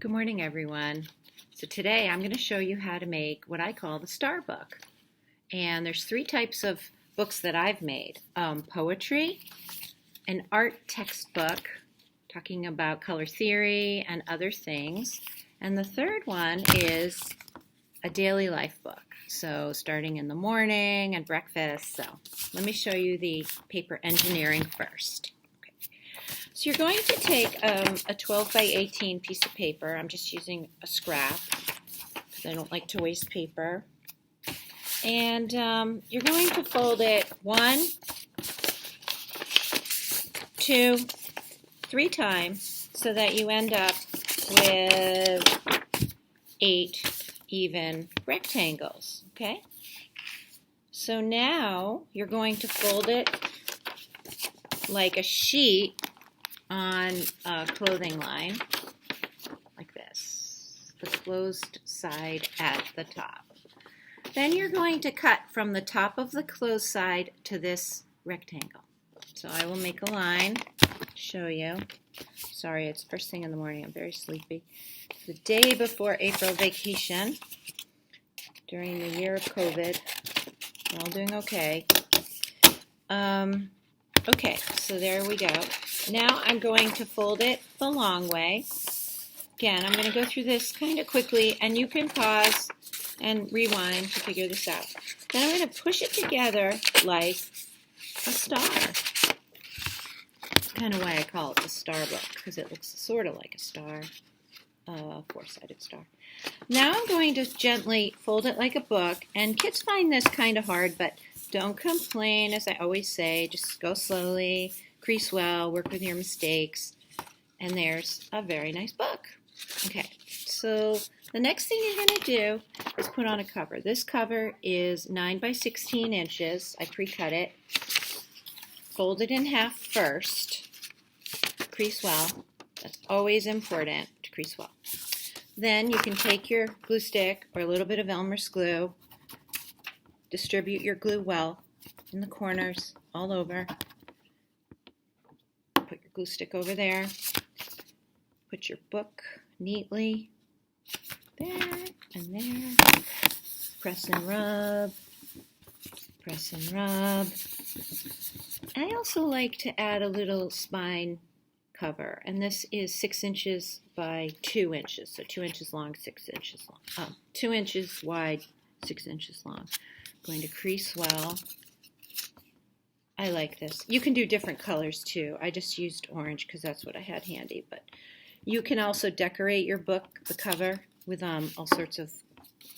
Good morning, everyone. So today I'm going to show you how to make what I call the star book. And there's three types of books that I've made. Poetry, an art textbook talking about color theory and other things. And the third one is a daily life book. So starting in the morning and breakfast. So let me show you the paper engineering first. So you're going to take a 12 by 18 piece of paper. I'm just using a scrap because I don't like to waste paper. And you're going to fold it 1, 2, 3 times so that you end up with 8 even rectangles, okay? So now you're going to fold it like a sheet on a clothing line, like this, the closed side at the top. Then you're going to cut from the top of the closed side to this rectangle. So I will make a line, show you. Sorry, it's first thing in the morning, I'm very sleepy. The day before April vacation, during the year of COVID. We're all doing okay. Okay, so there we go. Now I'm going to fold it the long way. Again, I'm going to go through this kind of quickly, and you can pause and rewind to figure this out. Then I'm going to push it together like a star. That's kind of why I call it the star book, because it looks sort of like a star, four-sided star. Now I'm going to gently fold it like a book, and kids find this kind of hard, but don't complain, as I always say. Just go slowly, crease well, work with your mistakes, and there's a very nice book. Okay, so the next thing you're going to do is put on a cover. This cover is 9 by 16 inches. I pre-cut it. Fold it in half first. Crease well. That's always important, to crease well. Then you can take your glue stick or a little bit of Elmer's glue. Distribute your glue well in the corners, all over. Put your glue stick over there. Put your book neatly there and there. Press and rub. Press and rub. I also like to add a little spine cover, and this is 6 inches by 2 inches, so 2 inches long, 6 inches long. 2 inches wide, 6 inches long. Going to crease well. I like this. You can do different colors too. I just used orange because that's what I had handy, but you can also decorate your book, the cover, with all sorts of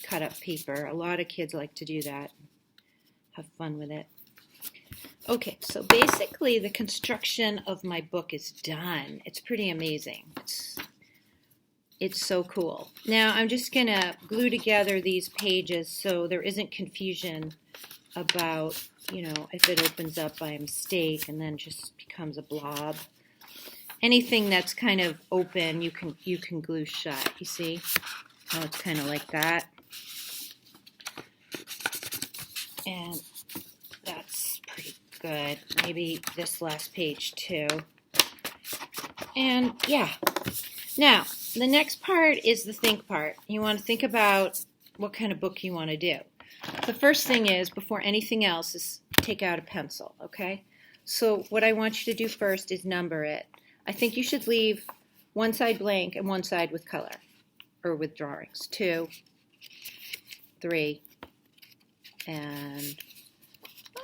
cut up paper. A lot of kids like to do that. Have fun with it. Okay, so basically the construction of my book is done. It's pretty amazing. It's so cool. Now I'm just going to glue together these pages so there isn't confusion about, if it opens up by mistake and then just becomes a blob. Anything that's kind of open, you can glue shut. You see how it's kind of like that? And that's pretty good. Maybe this last page too. And yeah. Now, the next part is the think part. You want to think about what kind of book you want to do. The first thing is, before anything else, is take out a pencil, okay? So what I want you to do first is number it. I think you should leave one side blank and one side with color, or with drawings. 2, 3, and,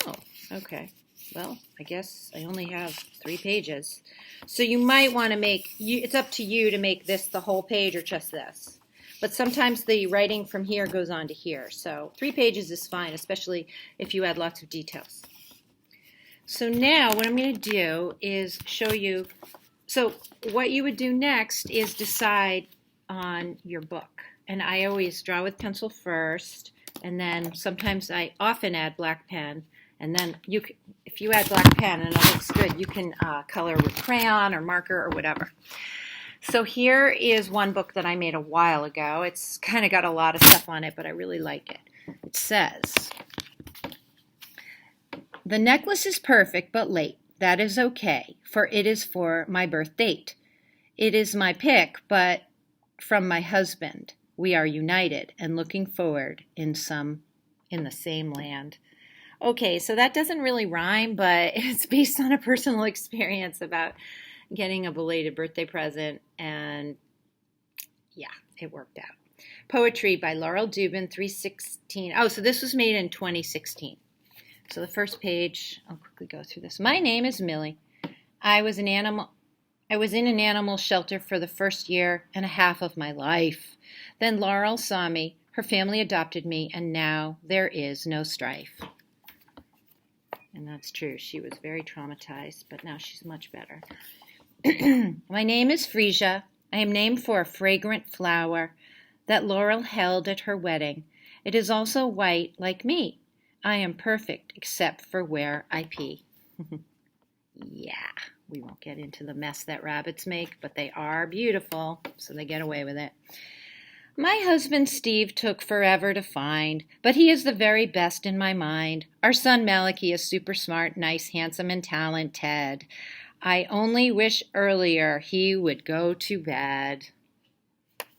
oh, okay. Well, I guess I only have 3 pages. So you might want to it's up to you to make this the whole page or just this. But sometimes the writing from here goes on to here. So 3 pages is fine, especially if you add lots of details. So now what I'm going to do is show you, so what you would do next is decide on your book. And I always draw with pencil first, and then sometimes I often add black pen. And then if you add black pen and it looks good, you can color with crayon or marker or whatever. So here is one book that I made a while ago. It's kind of got a lot of stuff on it, but I really like it. It says, "The necklace is perfect but late. That is okay, for it is for my birth date. It is my pick, but from my husband. We are united and looking forward in the same land. Okay, so that doesn't really rhyme, but it's based on a personal experience about getting a belated birthday present, and yeah, it worked out. Poetry by Laurel Dubin, 316. Oh, so this was made in 2016. So the first page, I'll quickly go through this. My name is Millie. I was in an animal shelter for the first year and a half of my life. Then Laurel saw me, her family adopted me, and now there is no strife. And that's true. She was very traumatized, but now she's much better. My name is Frisia. I am named for a fragrant flower that Laurel held at her wedding. It is also white like me. I am perfect except for where I pee. Yeah, we won't get into the mess that rabbits make, but they are beautiful, so they get away with it. My husband Steve took forever to find, but he is the very best in my mind. Our son Malachi is super smart, nice, handsome, and talented. I only wish earlier he would go to bed.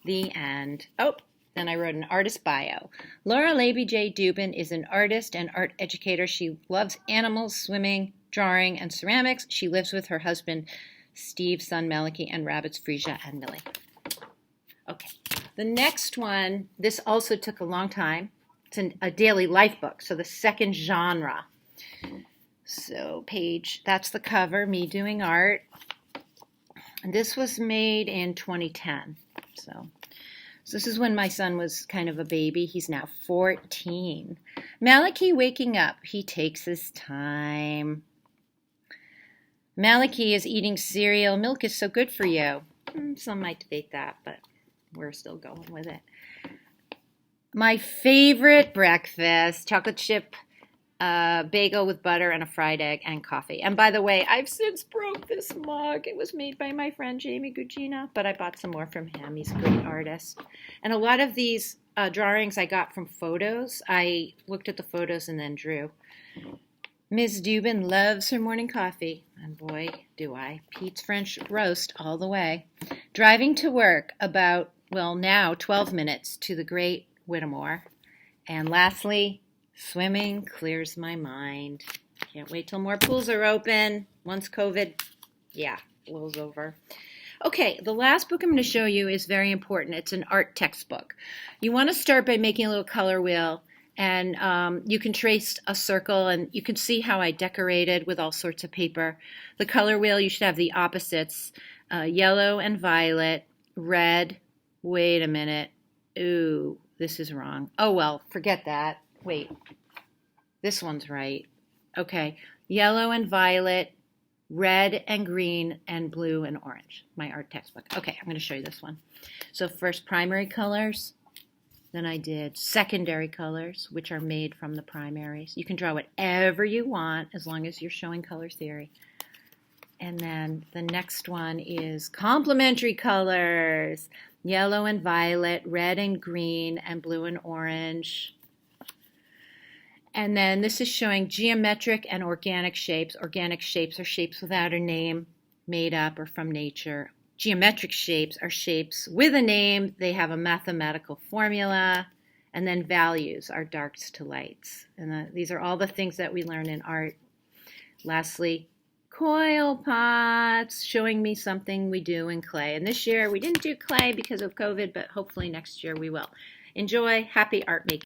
The end. Oh, then I wrote an artist bio. Laurel A.B.J. Dubin is an artist and art educator. She loves animals, swimming, drawing, and ceramics. She lives with her husband, Steve, son Malachi, and rabbits Frisia and Millie. Okay. The next one, this also took a long time. It's a daily life book, so the second genre. So that's the cover, me doing art. And this was made in 2010. So this is when my son was kind of a baby. He's now 14. Malachi waking up. He takes his time. Malachi is eating cereal. Milk is so good for you. Some might debate that, but we're still going with it. My favorite breakfast, chocolate chip bagel with butter and a fried egg and coffee. And by the way, I've since broke this mug. It was made by my friend Jamie Gugina, but I bought some more from him. He's a great artist. And a lot of these drawings I got from photos. I looked at the photos and then drew. Ms. Dubin loves her morning coffee. And boy, do I. Pete's French roast all the way. Driving to work about, now 12 minutes to the great Whittemore. And lastly, swimming clears my mind. Can't wait till more pools are open. Once COVID, blows over. Okay, the last book I'm going to show you is very important. It's an art textbook. You want to start by making a little color wheel, and you can trace a circle, and you can see how I decorated with all sorts of paper. The color wheel, you should have the opposites, yellow and violet, red. Wait a minute. Ooh, this is wrong. Oh, well, forget that. Wait, this one's right. Okay, yellow and violet, red and green, and blue and orange. My art textbook. Okay, I'm going to show you this one. So first primary colors, then I did secondary colors, which are made from the primaries. You can draw whatever you want as long as you're showing color theory. And then the next one is complementary colors, yellow and violet, red and green, and blue and orange. And then this is showing geometric and organic shapes. Organic shapes are shapes without a name, made up or from nature. Geometric shapes are shapes with a name. They have a mathematical formula. And then values are darks to lights. And these are all the things that we learn in art. Lastly, coil pots, showing me something we do in clay. And this year we didn't do clay because of COVID, but hopefully next year we will. Enjoy. Happy art making.